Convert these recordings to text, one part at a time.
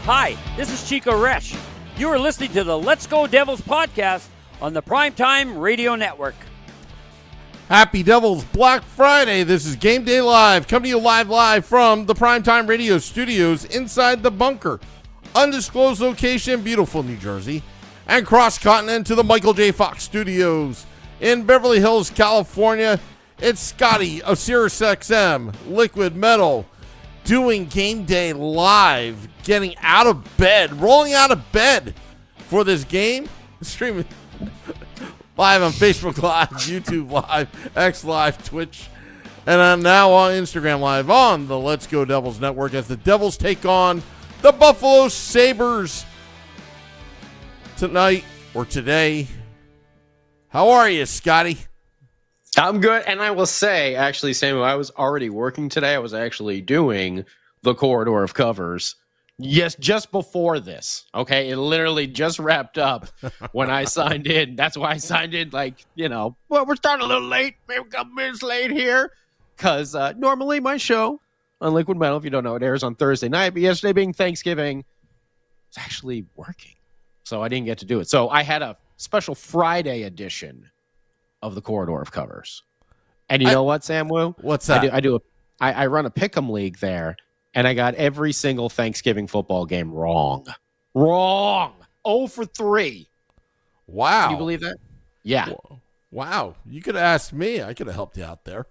Hi, this is Chico Resch. You are listening to the Let's Go Devils podcast on the Primetime Radio Network. Happy Devils Black Friday. This is Game Day Live, coming to you live from the Primetime Radio studios inside the bunker. Undisclosed location, beautiful New Jersey. And cross-continent to the Michael J. Fox studios in Beverly Hills, California. It's Scotty of SiriusXM, Liquid Metal, doing Game Day Live, getting out of bed, rolling out of bed for this game, streaming live on Facebook Live, YouTube Live, X Live, Twitch, and I'm now on Instagram Live on the Let's Go Devils Network as the Devils take on the Buffalo Sabres tonight or today. How are you, Scotty? I'm good, and I will say, actually, Samuel, I was already working today. I was actually doing the corridor of covers. Yes, just before this. Okay, it literally just wrapped up when I signed in. That's why I signed in, we're starting a little late, maybe a couple minutes late here, because normally my show on Liquid Metal, if you don't know, it airs on Thursday night, but yesterday being Thanksgiving, it's actually working, so I didn't get to do it. So I had a special Friday edition of the corridor of covers. And you know what, Sam Woo? What's that? I run a pick'em league there, and I got every single Thanksgiving football game wrong. 0 for 3. Wow. Can you believe that? Yeah. Wow. You could have asked me. I could have helped you out there.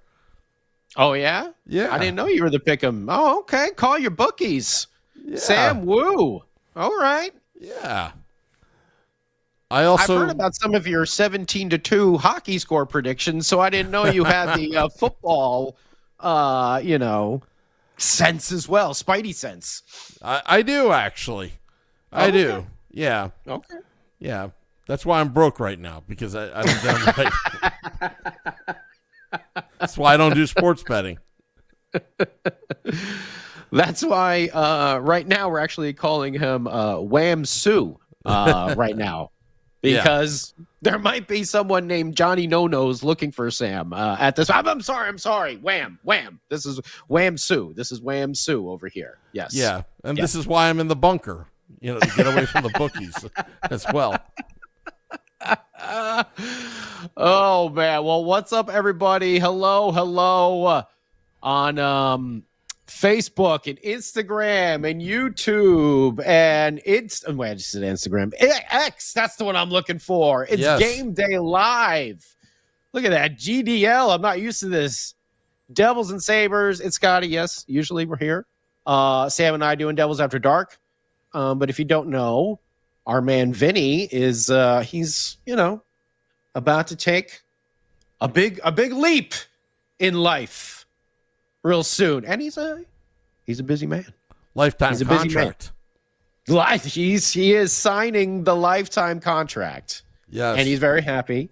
Oh, yeah? Yeah. I didn't know you were the pick'em. Oh, okay. Call your bookies. Yeah. Sam Woo. All right. Yeah. I've heard about some of your 17-2 hockey score predictions, so I didn't know you had the football, sense as well, Spidey sense. I do, actually. I do. Yeah. Okay. Yeah. That's why I'm broke right now, because I don't done right. That's why I don't do sports betting. That's why right now we're actually calling him Wham Sue right now. Because there might be someone named Johnny No-Nos looking for Sam at this. I'm sorry. Wham. This is Wham Sue. This is Wham Sue over here. Yes. Yeah. And this is why I'm in the bunker, to get away from the bookies as well. Oh, man. Well, what's up, everybody? Hello on Facebook and Instagram and YouTube and I just said Instagram. X, that's the one I'm looking for. It's Game Day Live. Look at that. GDL. I'm not used to this. Devils and Sabres. It's Scotty. Yes, usually we're here. Sam and I doing Devils After Dark. But if you don't know, our man Vinny is he's about to take a big leap in life real soon, and he's a busy man. Lifetime contract. He is signing the lifetime contract. Yes, and he's very happy,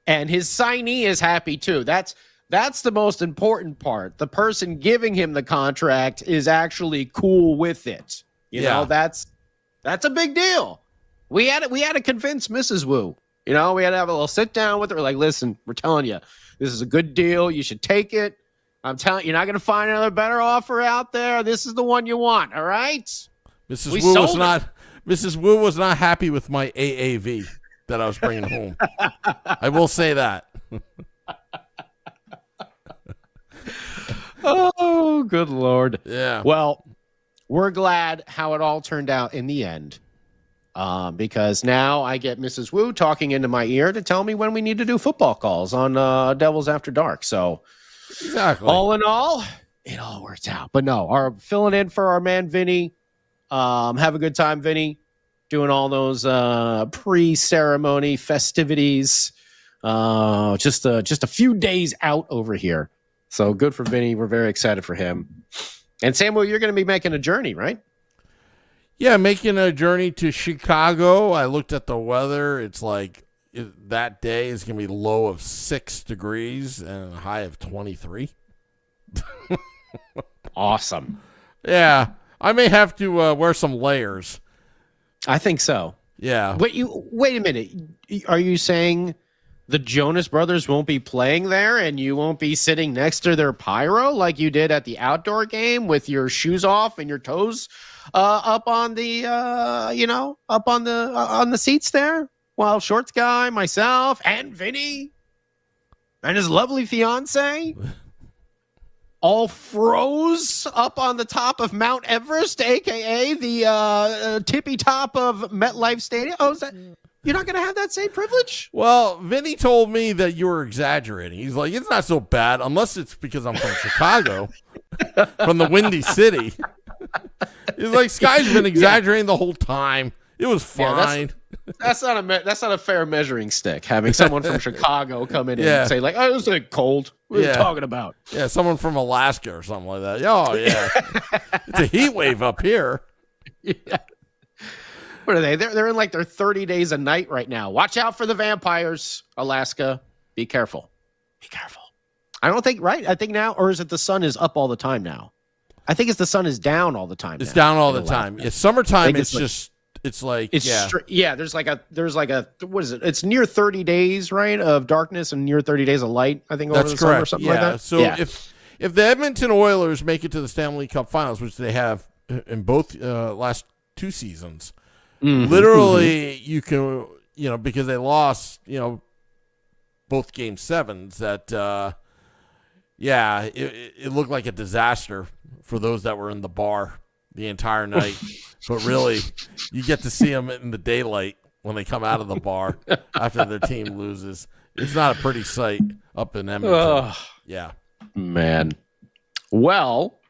and his signee is happy too. That's the most important part. The person giving him the contract is actually cool with it. You know, that's a big deal. We had to convince Mrs. Woo. We had to have a little sit down with her. Like, listen, we're telling you, this is a good deal. You should take it. I'm telling you, you're not going to find another better offer out there. This is the one you want, all right? Mrs. Woo was not happy with my AAV that I was bringing home. I will say that. Oh, good Lord. Yeah. Well, we're glad how it all turned out in the end. Because now I get Mrs. Woo talking into my ear to tell me when we need to do football calls on Devils After Dark. So exactly. All in all, it all works out. But no, filling in for our man Vinny. Have a good time, Vinny. Doing all those pre-ceremony festivities. Just a few days out over here. So good for Vinny. We're very excited for him. And Samuel, you're going to be making a journey, right? Yeah, making a journey to Chicago. I looked at the weather. It's like that day is going to be low of 6 degrees and a high of 23. Awesome. Yeah, I may have to wear some layers. I think so. Yeah. Wait a minute. Are you saying the Jonas Brothers won't be playing there and you won't be sitting next to their pyro like you did at the outdoor game with your shoes off and your toes up on the on the seats there, while Shorts Guy, myself, and Vinny and his lovely fiance all froze up on the top of Mount Everest, aka the tippy top of MetLife Stadium. Oh, is that, you're not going to have that same privilege? Well, Vinny told me that you were exaggerating. He's like, it's not so bad, unless it's because I'm from Chicago, from the Windy City. He's like, Sky's been exaggerating the whole time. It was fine. That's not a fair measuring stick. Having someone from Chicago come in and say like, "Oh, it was like cold." What are you talking about? Yeah, someone from Alaska or something like that. Oh yeah, it's a heat wave up here. Yeah. What are they? They're in like their 30 days a night right now. Watch out for the vampires, Alaska. Be careful. Be careful. I don't think I think now, or is it the sun is up all the time now? I think it's the sun is down all the time. It's down all the time. It's summertime. It's just. It's like There's like a what is it? It's near 30 days, right, of darkness and near 30 days of light. I think over the summer or something like that. So if the Edmonton Oilers make it to the Stanley Cup Finals, which they have in both last two seasons, literally you can because they lost both game sevens that it looked like a disaster for those that were in the bar the entire night. But really, you get to see them in the daylight when they come out of the bar after their team loses. It's not a pretty sight up in Edmonton. Yeah. Man. Well,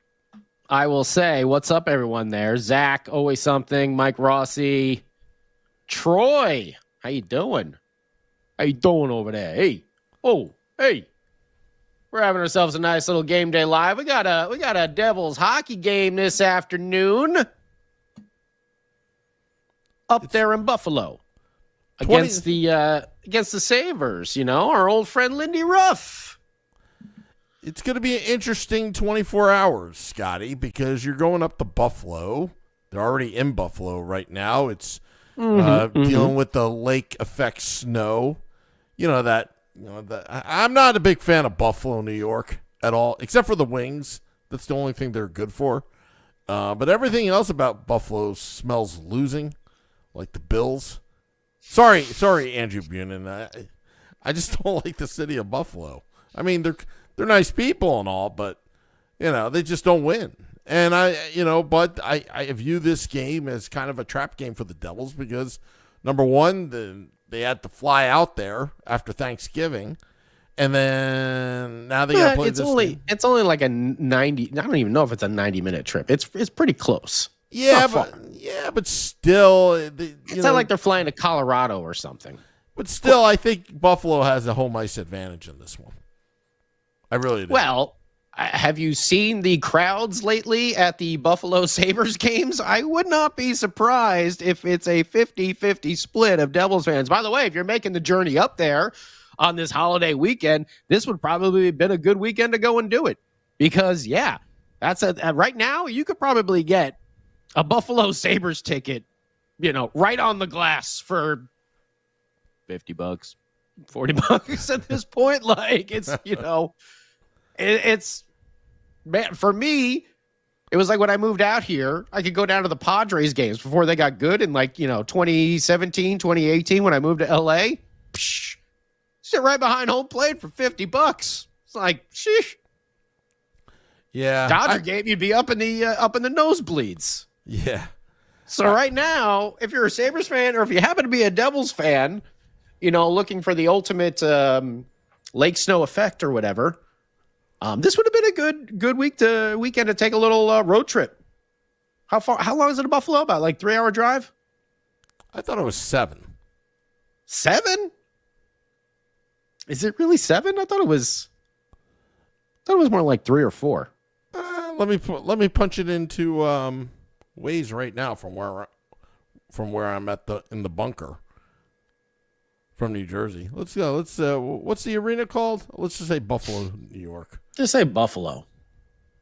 I will say, what's up, everyone there? Zach, always something. Mike Rossi. Troy, how you doing? How you doing over there? Hey. Oh, hey. We're having ourselves a nice little game day live. We got a Devils hockey game this afternoon. Up there in Buffalo against the Sabres, our old friend Lindy Ruff. It's going to be an interesting 24 hours, Scotty, because you're going up to Buffalo. They're already in Buffalo right now. It's dealing with the lake effect snow. I'm not a big fan of Buffalo, New York at all, except for the wings. That's the only thing they're good for. But everything else about Buffalo smells losing. Like the Bills. Sorry, Andrew Bunin. I just don't like the city of Buffalo. I mean, they're nice people and all, but they just don't win. And I view this game as kind of a trap game for the Devils because number one, they had to fly out there after Thanksgiving, and then now they got to play this game. It's only like a 90. I don't even know if it's a 90-minute trip. It's pretty close. But still, it's not like they're flying to Colorado or something. But still, I think Buffalo has a home ice advantage in this one. I really do. Well, have you seen the crowds lately at the Buffalo Sabres games? I would not be surprised if it's a 50-50 split of Devils fans. By the way, if you're making the journey up there on this holiday weekend, this would probably have been a good weekend to go and do it. Because, that's right now, you could probably get a Buffalo Sabres ticket, right on the glass for $50, $40 at this point. Like it's, it's, man, for me, it was like when I moved out here, I could go down to the Padres games before they got good in 2017, 2018, when I moved to LA. Sit right behind home plate for $50. It's like, sheesh. Yeah. Dodger game, you'd be up in the nosebleeds. Yeah. So right now, if you're a Sabres fan or if you happen to be a Devils fan, looking for the ultimate lake snow effect or whatever, this would have been a good weekend to take a little road trip. How long is it to Buffalo? About like 3-hour drive? I thought it was 7. 7? Is it really 7? I thought it was more like 3 or 4. Let me punch it into Waze right now from where I'm in the bunker from New Jersey. Let's go. What's the arena called? Let's just say Buffalo, New York. Just say Buffalo.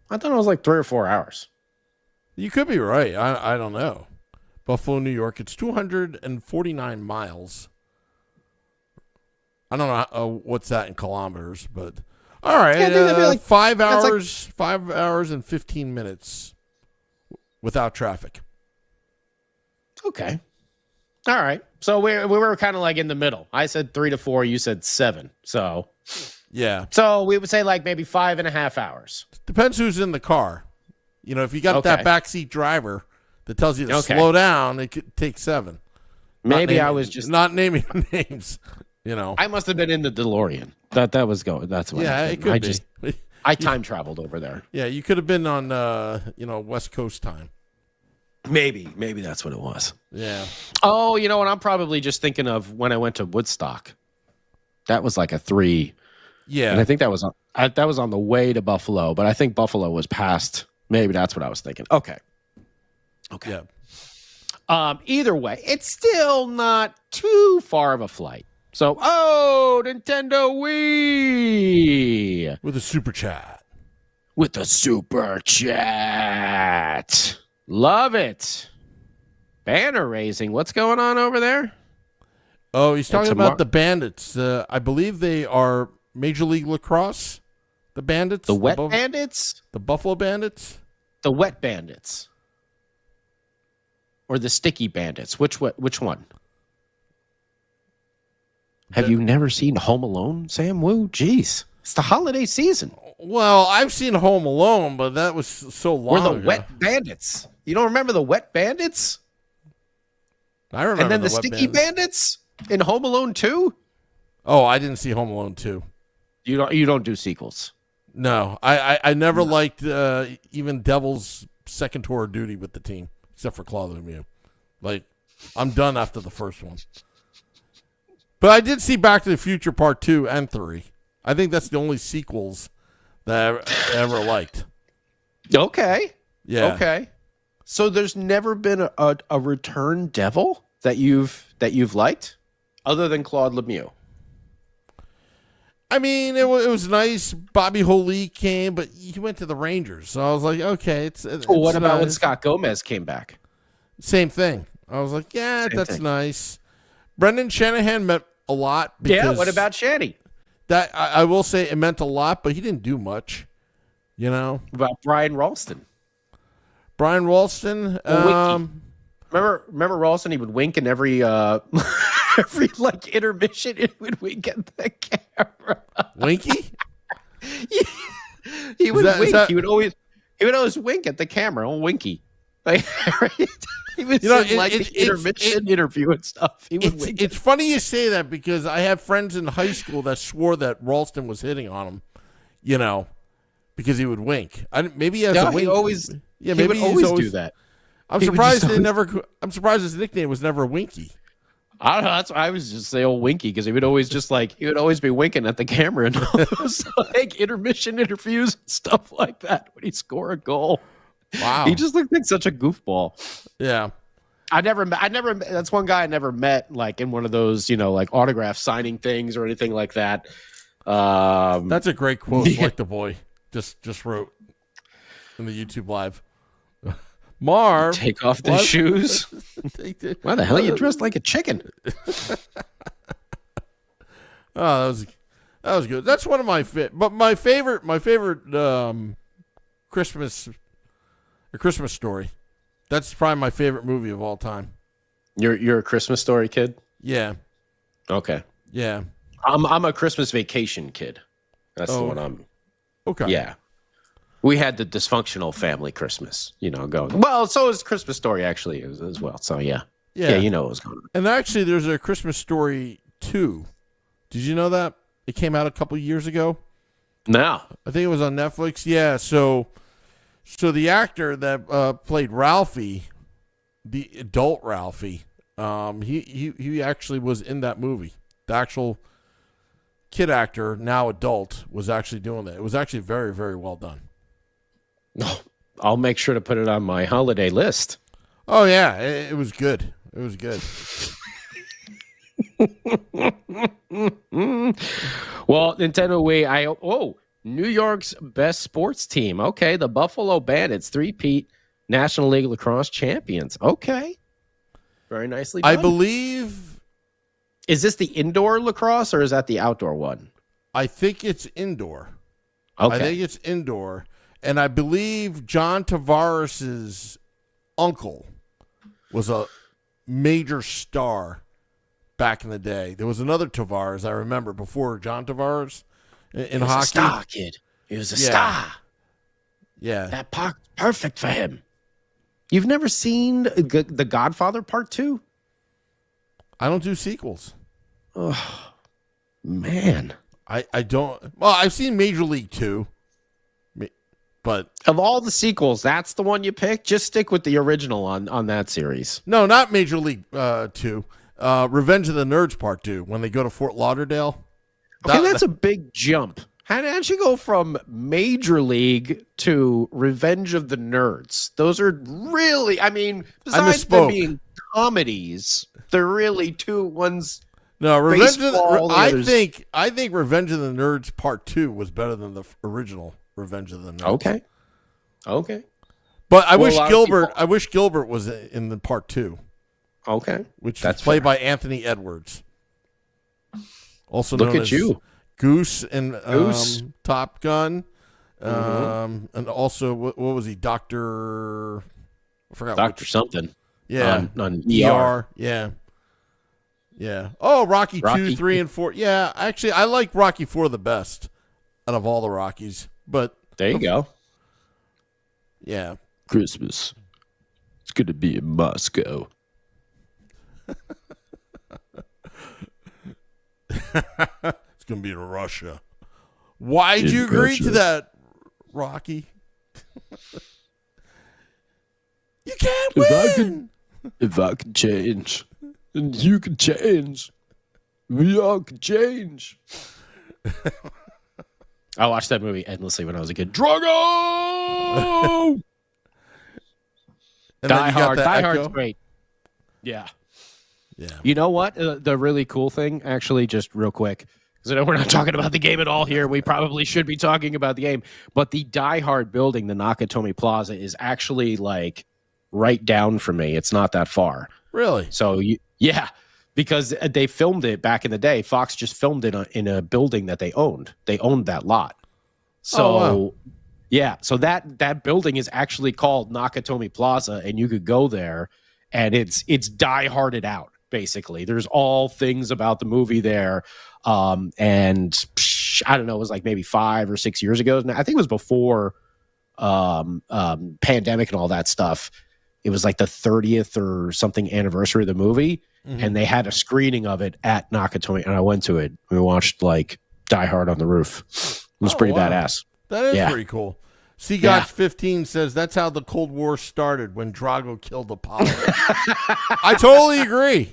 I thought it was like 3 or 4 hours. You could be right. I don't know. Buffalo, New York. It's 249 miles. I don't know what's that in kilometers, but all right. Yeah, I think that'd be like 5 hours, 5 hours and 15 minutes without traffic. Okay. All right. So we were kind of like in the middle. I said 3 to 4. You said 7. So yeah. So we would say like maybe 5.5 hours. Depends who's in the car. You know, if you got that backseat driver that tells you to slow down, it could take 7. Maybe I was just not naming names. You know, I must have been in the DeLorean. That was going. That's what. Yeah, it could be. I time traveled over there. Yeah, you could have been on West Coast time. Maybe that's what it was. Yeah. Oh, you know what? I'm probably just thinking of when I went to Woodstock. That was like a 3. Yeah, and I think that was on the way to Buffalo, but I think Buffalo was past. Maybe that's what I was thinking. Okay. Yeah. Either way, it's still not too far of a flight. So, Nintendo Wii with a super chat. With the super chat. Love it. Banner raising. What's going on over there? Oh, he's talking about the Bandits. I believe they are Major League Lacrosse. The Bandits. The Wet Bandits? The Buffalo Bandits? The Wet Bandits. Or the Sticky Bandits. Which one? Have you never seen Home Alone, Sam Woo? Jeez. It's the holiday season. Well, I've seen Home Alone, but that was so long ago. Or the Wet Bandits. You don't remember the Wet Bandits? I remember. And then the Sticky Bandits in Home Alone 2? Oh, I didn't see Home Alone 2. You don't do sequels. No. I never liked even Devil's second tour of duty with the team, except for Claude Lemieux. Like, I'm done after the first one. But I did see Back to the Future Part 2 and 3. I think that's the only sequels that I ever liked. Okay. Yeah. Okay. So there's never been a return Devil that you've liked, other than Claude Lemieux. I mean, it was nice. Bobby Holy came, but he went to the Rangers, so I was like, okay. It's what about when Scott Gomez came back? Same thing. I was like, yeah, that's nice. Brendan Shanahan meant a lot. Yeah. What about Shanny? That I will say it meant a lot, but he didn't do much. You know. What about Brian Ralston? Brian Ralston. Remember Ralston? He would wink in every every like intermission. He would wink at the camera. Winky? Yeah. He would wink. He would always wink at the camera. Oh, Winky. Like, he was the intermission interview and stuff. He would wink. It's funny you say that because I have friends in high school that swore that Ralston was hitting on him. You know, because he would wink. Maybe he has a wink. He would always do that. I'm surprised I'm surprised his nickname was never Winky. I don't know. That's why I was just say old Winky because he would always be winking at the camera and all those like intermission interviews and stuff like that when he score a goal. Wow, he just looked like such a goofball. Yeah, I never. That's one guy I never met like in one of those like autograph signing things or anything like that. That's a great quote. Yeah. Like the boy just wrote in the YouTube live. Marv, take off the shoes. Why the hell are you dressed like a chicken? Oh, that was good. That's one of my my favorite Christmas Story. That's probably my favorite movie of all time. You're a Christmas Story kid? Yeah. Okay. Yeah. I'm a Christmas Vacation kid. That's the one I'm. Okay. Yeah. We had the dysfunctional family Christmas, going. Well, so is Christmas Story actually as well. So yeah, what was going on. And actually, there's a Christmas Story 2. Did you know that it came out a couple years ago? No, I think it was on Netflix. Yeah. So the actor that played Ralphie, the adult Ralphie, he actually was in that movie. The actual kid actor, now adult, was actually doing that. It was actually very, very well done. I'll make sure to put it on my holiday list. Oh yeah, it was good. It was good. Well, Nintendo Wii, New York's best sports team. Okay, the Buffalo Bandits, 3-peat National League Lacrosse champions. Okay, very nicely done. I believe Is this the indoor lacrosse or is that the outdoor one? I think it's indoor. Okay. I think it's indoor. And I believe John Tavares' uncle was a major star back in the day. There was another Tavares I remember before John Tavares in hockey. A star kid. He was a star. Yeah. That park's perfect for him. You've never seen The Godfather Part 2? I don't do sequels. Oh, man. I don't. Well, I've seen Major League 2. But of all the sequels, that's the one you pick. Just stick with the original on that series. No, not Major League 2. Revenge of the Nerds Part 2, when they go to Fort Lauderdale. That's a big jump. How did you go from Major League to Revenge of the Nerds? Those are really, I mean, besides them being comedies, they're really two ones. No, baseball, I think Revenge of the Nerds Part 2 was better than the original Revenge of the Nerds. Okay. But I wish Gilbert was in the Part 2. Okay. Which is played by Anthony Edwards. Also known as Goose in Top Gun. And also, what was he? Dr. I forgot. Dr. something. Yeah. On ER. Yeah. Oh, Rocky 2, 3, and 4. Yeah, actually, I like Rocky 4 the best out of all the Rockies. But there you go. Yeah. Christmas. It's going to be in Moscow. It's going to be in Russia. Why'd you agree to that, Rocky? You can't win. If I can change, and you can change, we all can change. I watched that movie endlessly when I was a kid. Drago! Die Hard's great. Yeah. You know what? The really cool thing, actually, just real quick, because I know we're not talking about the game at all here. We probably should be talking about the game. But the Die Hard building, the Nakatomi Plaza, is actually like right down from me. It's not that far. Really? So, yeah, because they filmed it back in the day. Fox just filmed it in a building that they owned. They owned that lot. So, yeah, so that building is actually called Nakatomi Plaza, and you could go there, and it's die-harded out, basically. There's all things about the movie there, and I don't know, it was like maybe 5 or 6 years ago. I think it was before pandemic and all that stuff. It was like the 30th or something anniversary of the movie, and they had a screening of it at Nakatomi, and I went to it. We watched like Die Hard on the roof. It was pretty badass. That is pretty cool. Seagotch15 says that's how the Cold War started, when Drago killed Apollo. I totally agree.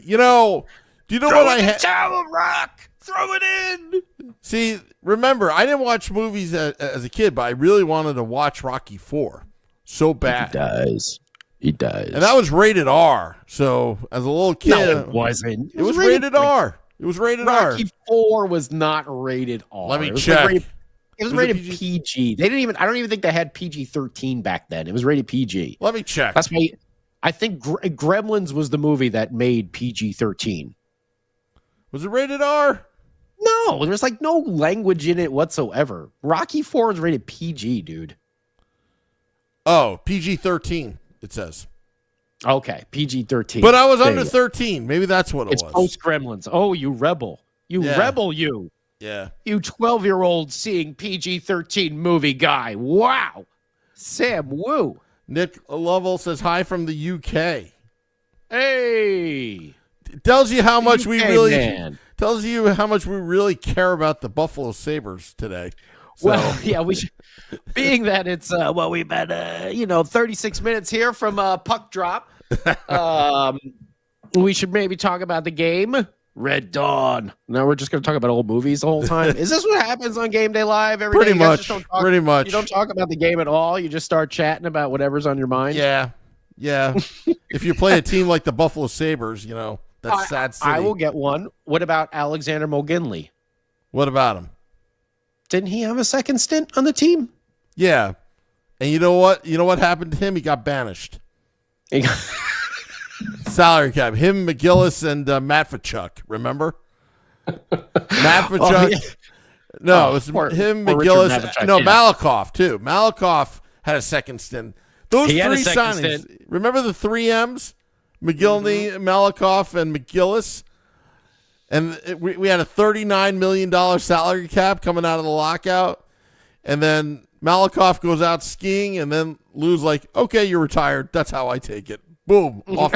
You know, do you know what I had? Tower Rock. Throw it in. See, remember, I didn't watch movies as a kid, but I really wanted to watch Rocky 4 so bad. He dies. And that was rated R. So as a little kid, no, it wasn't. It was rated R. It was rated R. Rocky 4 was not rated R. Let me check. It was rated PG. They didn't even. I don't even think they had PG-13 back then. It was rated PG. Let me check. That's why I think Gremlins was the movie that made PG-13. Was it rated R? No, there's like no language in it whatsoever. Rocky 4 is rated PG, dude. Oh, PG-13. It says. Okay, PG-13. But I was under 13. Maybe that's what it was. It's post Gremlins. Oh, you rebel. You. Yeah. You 12-year-old seeing PG-13 movie guy. Wow. Sam Woo. Nick Lovell says hi from the UK. Hey. It tells you how much we really care about the Buffalo Sabres today. So. Well, yeah, we should. Being that it's we've been 36 minutes here from puck drop. We should maybe talk about the game. Red Dawn. Now we're just going to talk about old movies the whole time. Is this what happens on Game Day Live every day? Pretty much. You don't talk about the game at all. You just start chatting about whatever's on your mind. Yeah. If you play a team like the Buffalo Sabres, that's Sad City. I will get one. What about Alexander Moginley? What about him? Didn't he have a second stint on the team? Yeah. And you know what? You know what happened to him? He got banished. salary cap. Him, McGillis, and Matvachuk. Remember? Matvachuk. Yeah. No, it was him, McGillis. No, yeah. Malakoff, too. Malakoff had a second stint. Those He had a three second signings. stint. Remember the 3 M's? McGillney, Malakoff, and McGillis? And we had a $39 million salary cap coming out of the lockout. And then Malakoff goes out skiing, and then Lou's like, okay, you're retired. That's how I take it. Boom. Off.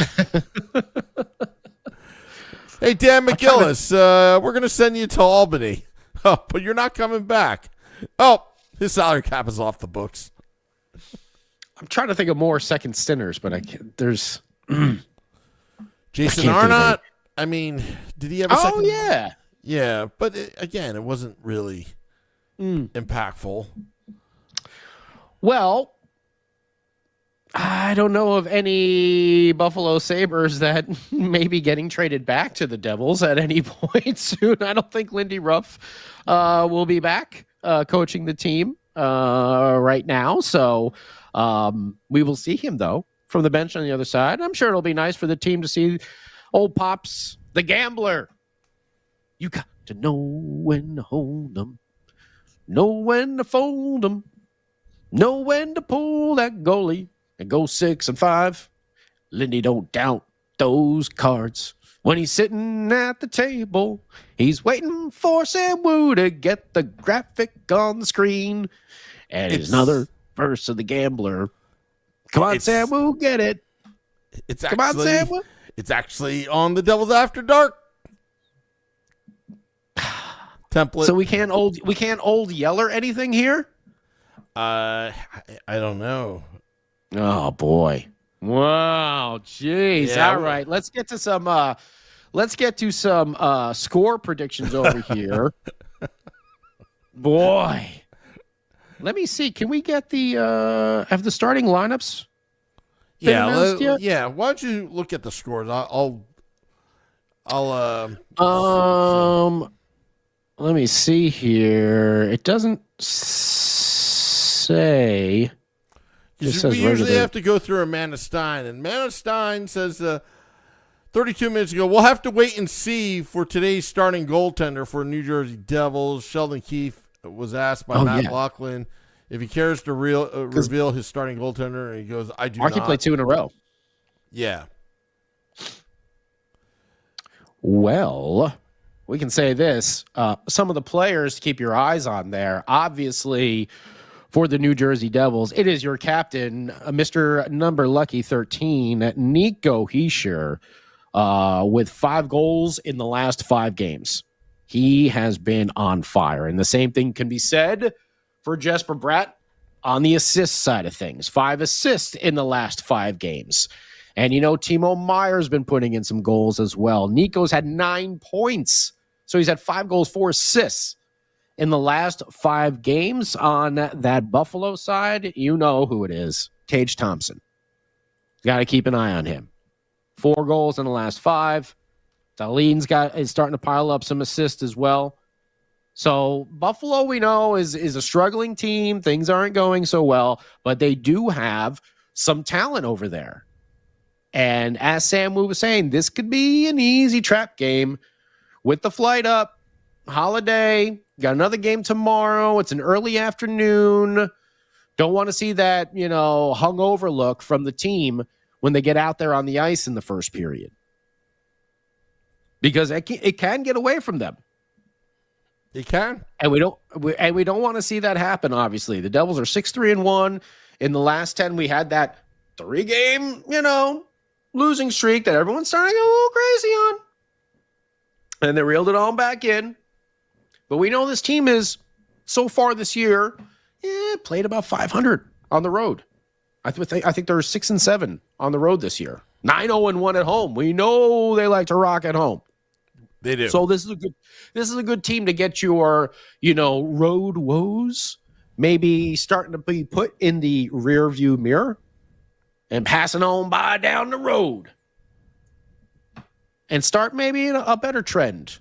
Hey, Dan McGillis, we're going to send you to Albany. Oh, but you're not coming back. Oh, his salary cap is off the books. I'm trying to think of more second stinters, but I can't. There's Jason I can't think of Arnott. I mean, did he have a second? Oh, yeah. Yeah, but again, it wasn't really impactful. Well, I don't know of any Buffalo Sabres that may be getting traded back to the Devils at any point soon. I don't think Lindy Ruff will be back coaching the team right now. So we will see him, though, from the bench on the other side. I'm sure it'll be nice for the team to see old Pops, the gambler. You got to know when to hold them, know when to fold them, know when to pull that goalie and go 6-5. Lindy don't doubt those cards. When he's sitting at the table, he's waiting for Sam Woo to get the graphic on the screen. And it's another verse of the gambler. Come on, Sam Woo, get it. Come on, Sam Woo. It's actually on the Devils After Dark template. So we can't old Yeller anything here? I don't know. Oh boy. Wow, jeez. Yeah, all right. Let's get to some score predictions over here. Boy. Let me see. Can we get have the starting lineups? Yeah. Why don't you look at the scores? Let me see here. It doesn't say. We usually have to go through Amanda Stein, and Amanda Stein says 32 minutes ago, we'll have to wait and see for today's starting goaltender for New Jersey Devils. Sheldon Keefe was asked by Matt Loughlin if he cares to reveal his starting goaltender, and he goes, I do not. Marky played 2 in a row. Yeah. Well, we can say this. Some of the players to keep your eyes on there, obviously, for the New Jersey Devils, it is your captain, Mr. Number Lucky 13, Nico Hischier, with 5 goals in the last 5 games. He has been on fire. And the same thing can be said for Jesper Bratt on the assist side of things. 5 assists in the last 5 games. And, Timo Meyer's been putting in some goals as well. Nico's had 9 points. So he's had 5 goals, 4 assists in the last 5 games. On that Buffalo side, you know who it is. Tage Thompson. Got to keep an eye on him. 4 goals in the last 5. Dahlin's is starting to pile up some assists as well. So Buffalo, we know, is a struggling team. Things aren't going so well, but they do have some talent over there. And as Sam Woo was saying, this could be an easy trap game with the flight up. Holiday, got another game tomorrow. It's an early afternoon. Don't want to see that, hungover look from the team when they get out there on the ice in the first period. Because it can get away from them. It can. And we don't want to see that happen, obviously. The Devils are 6-3-1. In the last 10, we had that 3-game, losing streak that everyone's starting to get a little crazy on. And they reeled it all back in. But we know this team is, so far this year, played about 500 on the road. I think they're 6-7 on the road this year. 9-0-1 at home. We know they like to rock at home. They do. So this is a good team to get your, road woes maybe starting to be put in the rear view mirror and passing on by down the road. And start maybe a better trend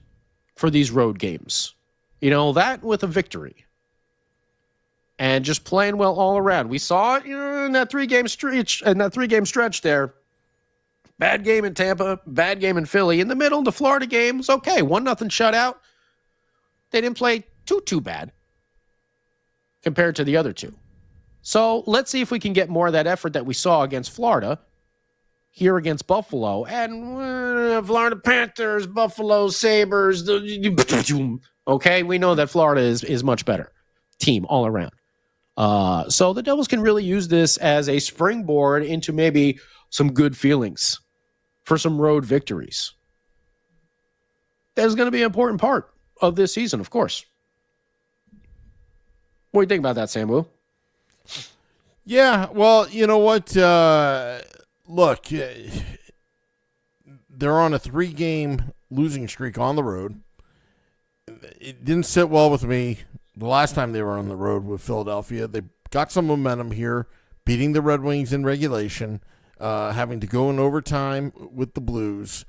for these road games. That with a victory. And just playing well all around. We saw it in that 3-game stretch there. Bad game in Tampa, bad game in Philly. In the middle, the Florida game was okay. 1-0 shutout. They didn't play too bad compared to the other two. So let's see if we can get more of that effort that we saw against Florida here against Buffalo. And Florida Panthers, Buffalo Sabres. Okay, we know that Florida is much better team all around. So the Devils can really use this as a springboard into maybe some good feelings for some road victories. That is going to be an important part of this season, of course. What do you think about that, Sam Woo? Yeah, well, you know what? Look, they're on a 3-game losing streak on the road. It didn't sit well with me the last time they were on the road with Philadelphia. They got some momentum here, beating the Red Wings in regulation, having to go in overtime with the Blues.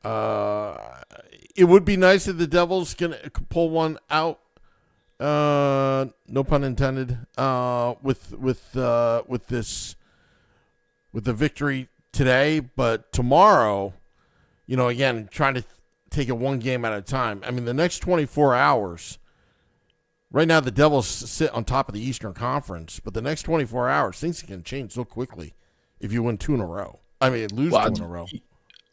It would be nice if the Devils can pull one out. No pun intended. With the victory today, but tomorrow, again, trying to take it one game at a time. I mean, the next 24 hours. Right now, the Devils sit on top of the Eastern Conference, but the next 24 hours, things can change so quickly if you win 2 in a row. I mean, lose 2 in a row.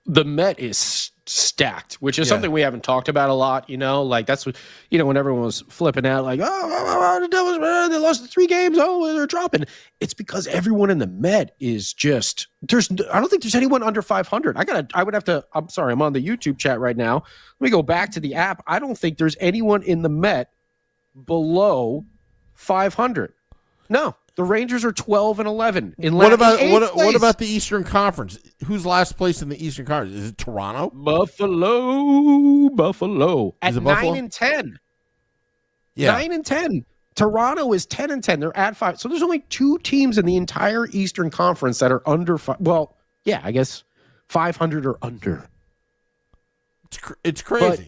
The Met is stacked, which is something we haven't talked about a lot, like that's what, when everyone was flipping out, like, the Devils, they lost the 3 games, they're dropping. It's because everyone in the Met is just, I don't think there's anyone under 500. I'm sorry, I'm on the YouTube chat right now. Let me go back to the app. I don't think there's anyone in the Met below 500. No. The Rangers are 12-11. What about the Eastern Conference? Who's last place in the Eastern Conference? Is it Toronto? Buffalo. At 9-10. Yeah. 9-10. Toronto is 10-10. They're at 5. So there's only 2 teams in the entire Eastern Conference that are under 5. Well, yeah, I guess 500 or under. It's crazy. But,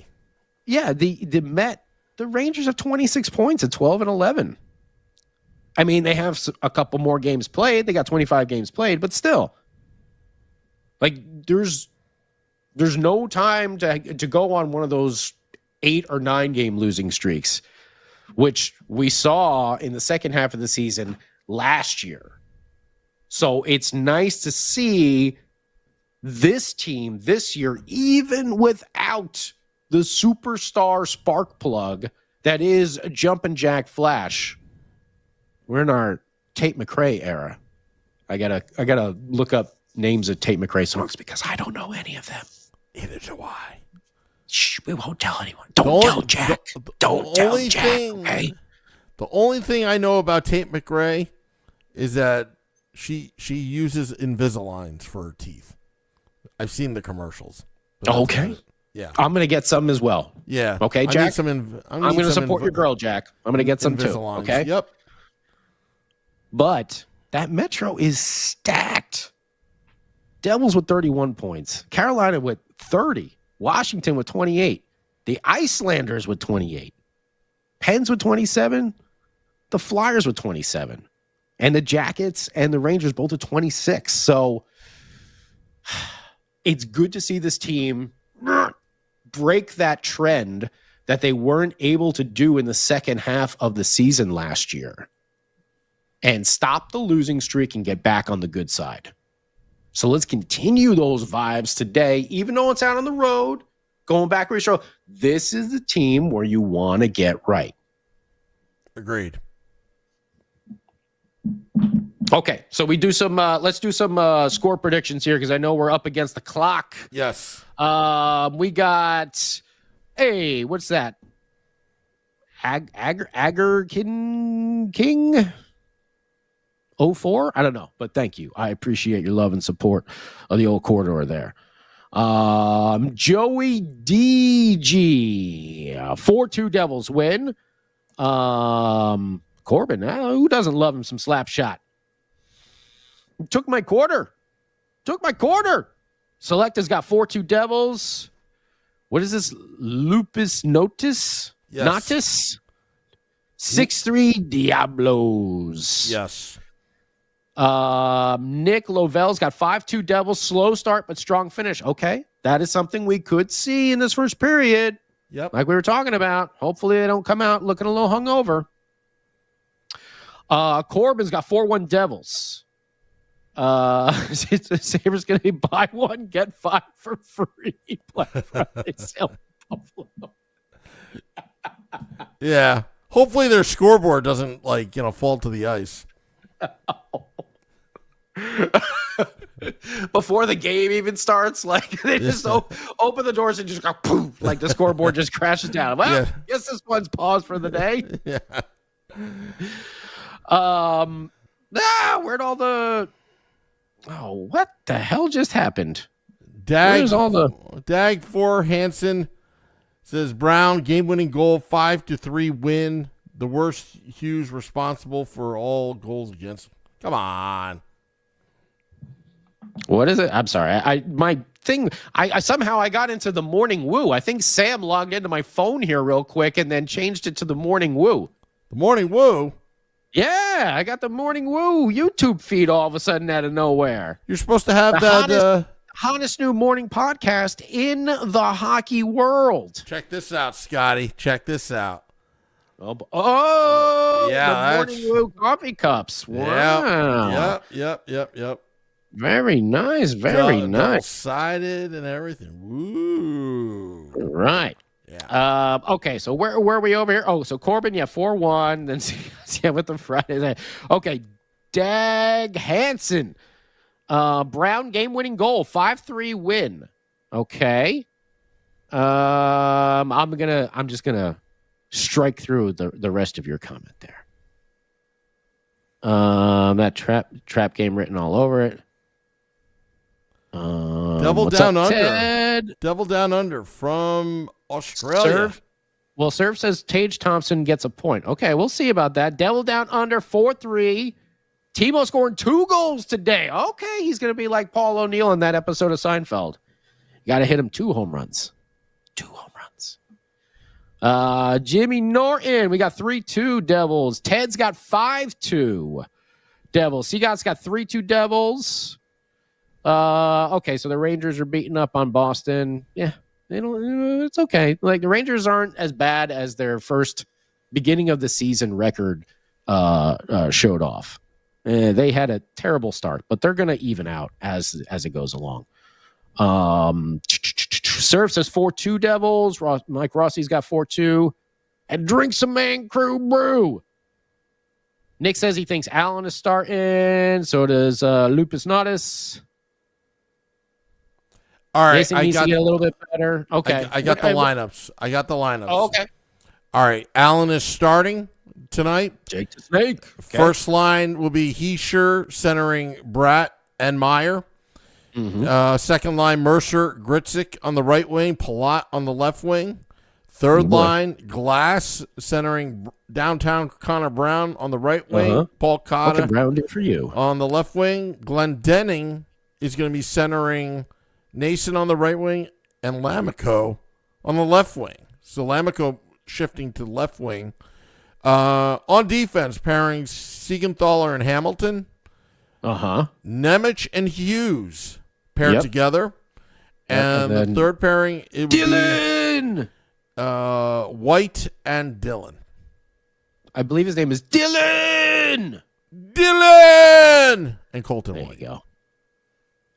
yeah, the Met, the Rangers have 26 points at 12-11. I mean, they have a couple more games played. They got 25 games played, but still, like, there's no time to go on one of those 8 or 9 game losing streaks, which we saw in the second half of the season last year. So it's nice to see this team this year, even without the superstar spark plug that is Jumpin' Jack Flash. We're in our Tate McRae era. I gotta look up names of Tate McRae songs because I don't know any of them. Neither do I. Shh, we won't tell anyone. Don't tell Jack. Don't tell Jack. Okay? The only thing I know about Tate McRae is that she uses Invisaligns for her teeth. I've seen the commercials. Okay. Yeah. I'm gonna get some as well. Yeah. Okay, Jack. I'm gonna support your girl, Jack. I'm gonna get some too. Okay. Yep. But that Metro is stacked. Devils with 31 points. Carolina with 30. Washington with 28. The Icelanders with 28. Pens with 27. The Flyers with 27. And the Jackets and the Rangers both at 26. So it's good to see this team break that trend that they weren't able to do in the second half of the season last year. And stop the losing streak and get back on the good side. So let's continue those vibes today, even though it's out on the road, going back where you show. This is the team where you want to get right. Agreed. Okay, so we do some. Let's do some score predictions here because I know we're up against the clock. Yes. We got. Hey, what's that? Agger King. 04? I don't know, but thank you. I appreciate your love and support of the old corridor there. Joey DG, 4-2 Devils win. Corbin, who doesn't love him some slap shot? Took my quarter. Selecta's got 4-2 Devils. What is this? Lupus Notus? Yes. Notus? 6-3 Diablos. Yes. Nick Lovell's got 5-2 Devils. Slow start, but strong finish. Okay, that is something we could see in this first period. Yep. Like we were talking about. Hopefully they don't come out looking a little hungover. Corbin's got 4-1 Devils. Sabres going to buy one, get 5 for free. Black Friday sale in Buffalo. Yeah. Hopefully their scoreboard doesn't fall to the ice. Before the game even starts, like they just open the doors and just go poof, like the scoreboard just crashes down. Well, guess this one's paused for the day. Yeah. Where'd all the what the hell just happened? Dag for Hansen says Brown game-winning goal, 5-3 win. The worst Hughes responsible for all goals against. Come on. What is it? I'm sorry. I somehow got into the Morning Woo. I think Sam logged into my phone here real quick and then changed it to the Morning Woo. The Morning Woo? Yeah, I got the Morning Woo YouTube feed all of a sudden out of nowhere. You're supposed to have hottest new morning podcast in the hockey world. Check this out, Scotty. Check this out. Yeah, the Morning Woo coffee cups. Wow. Yep. Very nice. Very nice. Double-sided and everything. Woo. Right. Yeah. Okay, so where are we over here? Oh, so Corbin, 4-1. Then with the Friday. Okay, Dag Hansen. Brown game-winning goal, 5-3 win. Okay. I'm just gonna strike through the rest of your comment there. That trap game written all over it. Double down under. Ted? Double down under from Australia. Serve says Tage Thompson gets a point. Okay, we'll see about that. Double down under 4-3. Timo scoring 2 goals today. Okay, he's going to be like Paul O'Neill in that episode of Seinfeld. You got to hit him 2 home runs. 2 home runs. Jimmy Norton, we got 3-2 Devils. Ted's got 5-2 Devils. Seagott's got 3-2 Devils. Okay, so the Rangers are beating up on Boston. Yeah, it's okay. Like the Rangers aren't as bad as their first beginning of the season record showed off. They had a terrible start, but they're going to even out as it goes along. Surf says 4-2 Devils. Mike Rossi's got 4-2. And drink some Man Crew brew. Nick says he thinks Allen is starting. So does Lupus Natus. All right, Mason needs to get a little bit better. Okay, I got the lineups. Oh, okay. All right, Allen is starting tonight. Jake the Snake. Okay. First line will be Heischer centering Bratt and Meyer. Mm-hmm. Second line, Mercer, Gritzik on the right wing, Palat on the left wing. Third line, Glass centering downtown Connor Brown on the right wing. Paul Cotta Brown did for you on the left wing. Glendening is going to be centering Nason on the right wing and Lamico on the left wing. So Lamico shifting to left wing. On defense, pairing Siegenthaler and Hamilton. Nemec and Hughes paired together. And the third pairing, it would Dylan! be White and Dylan. I believe his name is Dylan! Dylan! And Colton White. There you go.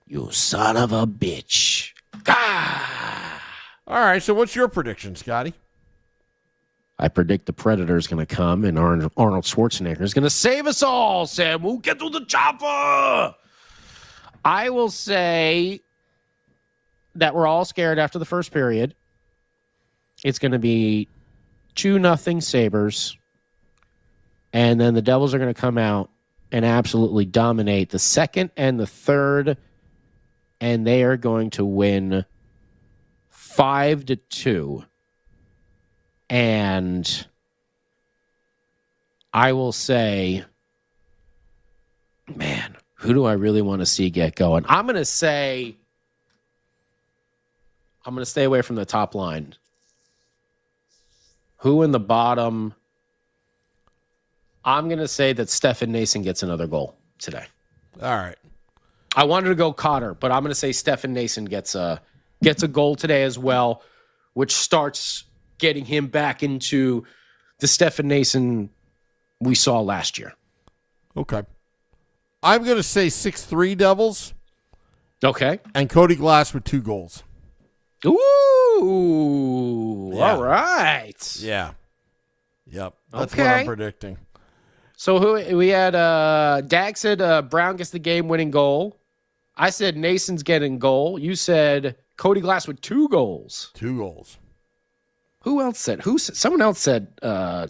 You son of a bitch. Ah! All right, so what's your prediction, Scotty? I predict the Predator's going to come and Arnold Schwarzenegger is going to save us all, Sam. We'll get to the chopper. I will say that we're all scared after the first period. It's going to be 2-0 Sabres. And then the Devils are going to come out and absolutely dominate the second and the third. And they are going to win 5-2. And I will say, man, who do I really want to see get going? I'm going to stay away from the top line. Who in the bottom? I'm going to say that Stefan Nason gets another goal today. All right. I wanted to go Cotter, but I'm going to say Stefan Nason gets a goal today as well, which starts getting him back into the Stefan Nason we saw last year. Okay. I'm going to say 6-3 Devils. Okay. And Cody Glass with 2 goals. Ooh. Yeah. All right. Yeah. Yep. That's Okay. what I'm predicting. So who we had Dag said Brown gets the game-winning goal. I said Nason's getting goal. You said Cody Glass with 2 goals. 2 goals. Who else said? Someone else said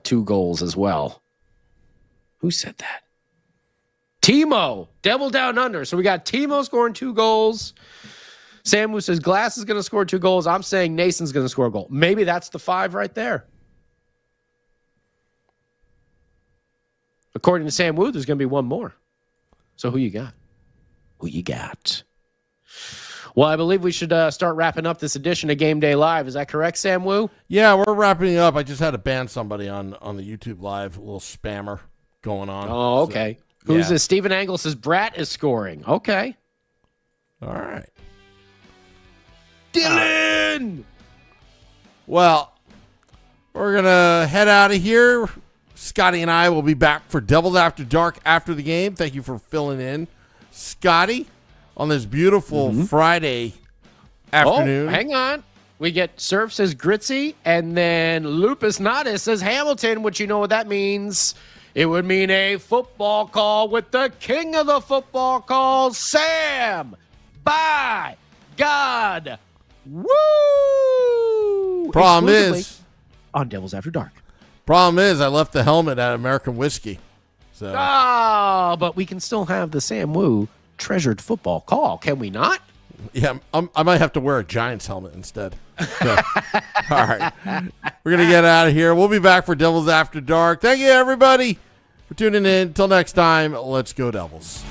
2 goals as well. Who said that? Timo, Devil Down Under. So we got Timo scoring 2 goals. Sam Woo says Glass is going to score 2 goals. I'm saying Nason's going to score a goal. Maybe that's the 5 right there. According to Sam Woo, there's going to be one more. So who you got? Who you got? Well, I believe we should start wrapping up this edition of Game Day Live. Is that correct, Sam Woo? Yeah, we're wrapping it up. I just had to ban somebody on the YouTube Live, a little spammer going on. Oh, okay. So, Who's yeah. this? Stephen Angle says Brat is scoring. Okay. All right. Dylan! Well, we're going to head out of here. Scotty and I will be back for Devils After Dark after the game. Thank you for filling in, Scotty, on this beautiful Friday afternoon. Oh, hang on. We get Surf says Gritzy, and then Lupus Nadas says Hamilton, which you know what that means. It would mean a football call with the king of the football calls, Sam. By God. Woo! Problem Exclusively is, on Devils After Dark. I left the helmet at American Whiskey. So But we can still have the Sam Woo treasured football call, can we not? yeah, I might have to wear a Giants helmet instead. So, all right. We're going to get out of here. We'll be back for Devils After Dark. Thank you, everybody, for tuning in. Until next time, let's go Devils.